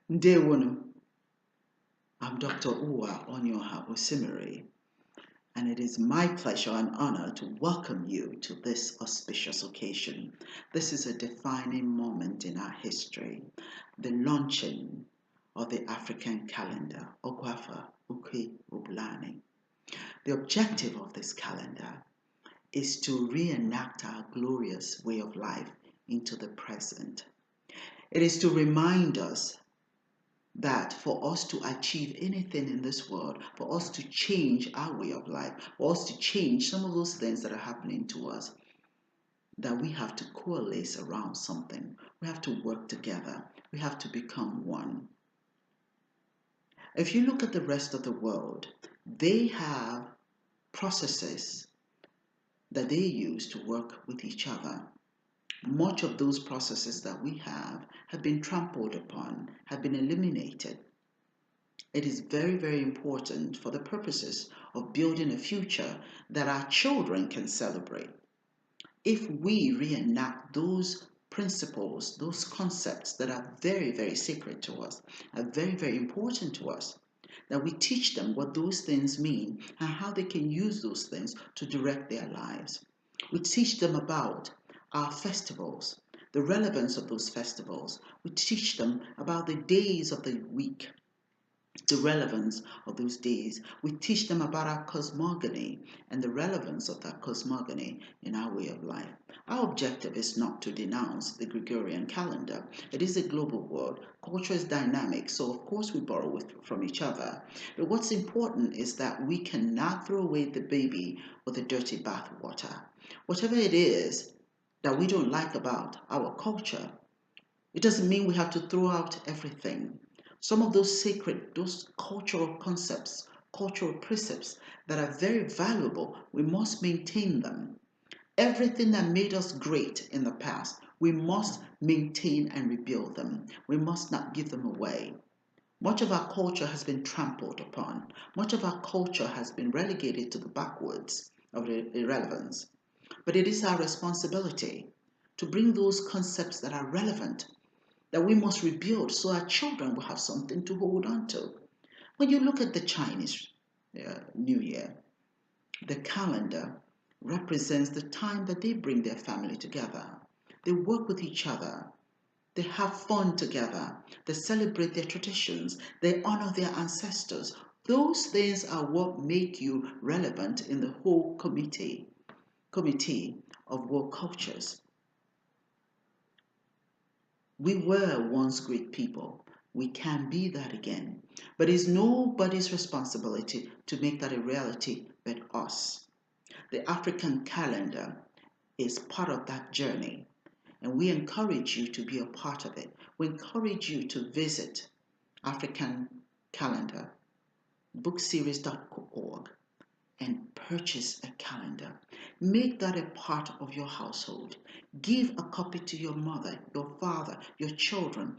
Ndewonu, I'm Dr. Uwa Onyioha Osimiri, and it is my pleasure and honor to welcome you to this auspicious occasion. This is a defining moment in our history, the launching of the African calendar, Ogwafa Uke Ubulani. The objective of this calendar is to reenact our glorious way of life into the present. It is to remind us that for us to achieve anything in this world, for us to change our way of life, for us to change some of those things that are happening to us, that we have to coalesce around something. We have to work together. We have to become one. If you look at the rest of the world, they have processes that they use to work with each other. Much of those processes that we have been trampled upon, have been eliminated. It is very, very important for the purposes of building a future that our children can celebrate. If we reenact those principles, those concepts that are very, very sacred to us, are very, very important to us, that we teach them what those things mean and how they can use those things to direct their lives. We teach them about our festivals, the relevance of those festivals. We teach them about the days of the week, the relevance of those days. We teach them about our cosmogony and the relevance of that cosmogony in our way of life. Our objective is not to denounce the Gregorian calendar. It is a global world. Culture is dynamic, so of course we borrow from each other. But what's important is that we cannot throw away the baby with the dirty bathwater. Whatever it is that we don't like about our culture, it doesn't mean we have to throw out everything. Some of those sacred, those cultural concepts, cultural precepts that are very valuable, we must maintain them. Everything that made us great in the past, we must maintain and rebuild them. We must not give them away. Much of our culture has been trampled upon. Much of our culture has been relegated to the backwards of irrelevance. But it is our responsibility to bring those concepts that are relevant, that we must rebuild so our children will have something to hold on to. When you look at the Chinese New Year, the calendar represents the time that they bring their family together. They work with each other. They have fun together. They celebrate their traditions. They honor their ancestors. Those things are what make you relevant in the whole committee of world cultures. We were once great people. We can be that again. But it's nobody's responsibility to make that a reality but us. The African calendar is part of that journey, and we encourage you to be a part of it. We encourage you to visit African Calendar, bookseries.org, and purchase a calendar. Make that a part of your household. Give a copy to your mother, your father, your children.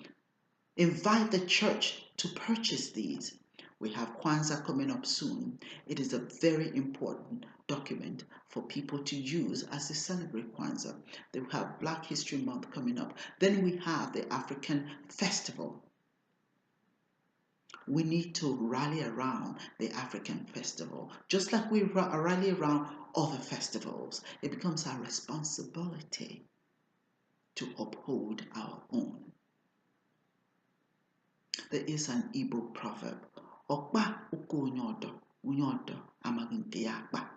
Invite the church to purchase these. We have Kwanzaa coming up soon. It is a very important document for people to use as they celebrate Kwanzaa. They have Black History Month coming up. Then we have the African Festival. We need to rally around the African festival, just like we rally around other festivals. It becomes our responsibility to uphold our own. There is an Igbo proverb, "Okpa uko unyodo amaginke yakpa."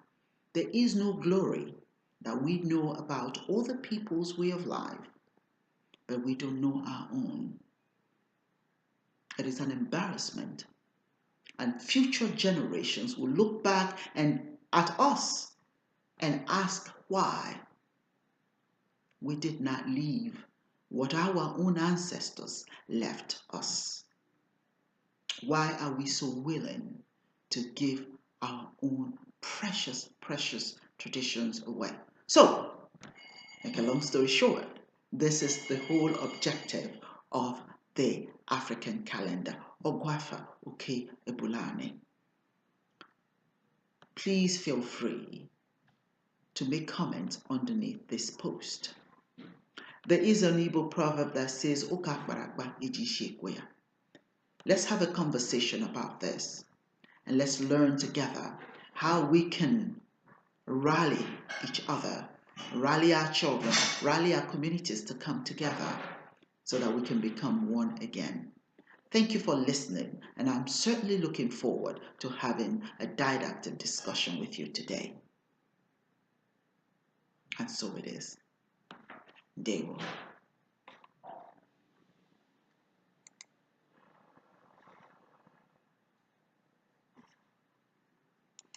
There is no glory that we know about other people's way of life, but we don't know our own. It is an embarrassment, and future generations will look back and at us and ask why we did not leave what our own ancestors left us. Why are we so willing to give our own precious, precious traditions away? So, make a long story short, this is the whole objective of the African calendar, Ogwafa Uke Ebulani. Please feel free to make comments underneath this post. There is an Igbo proverb that says, "Oka akparakpa eji shekwe ya." Let's have a conversation about this, and let's learn together how we can rally each other, rally our children, rally our communities to come together so that we can become one again. Thank you for listening, and I'm certainly looking forward to having a didactic discussion with you today. And so it is. Dewo.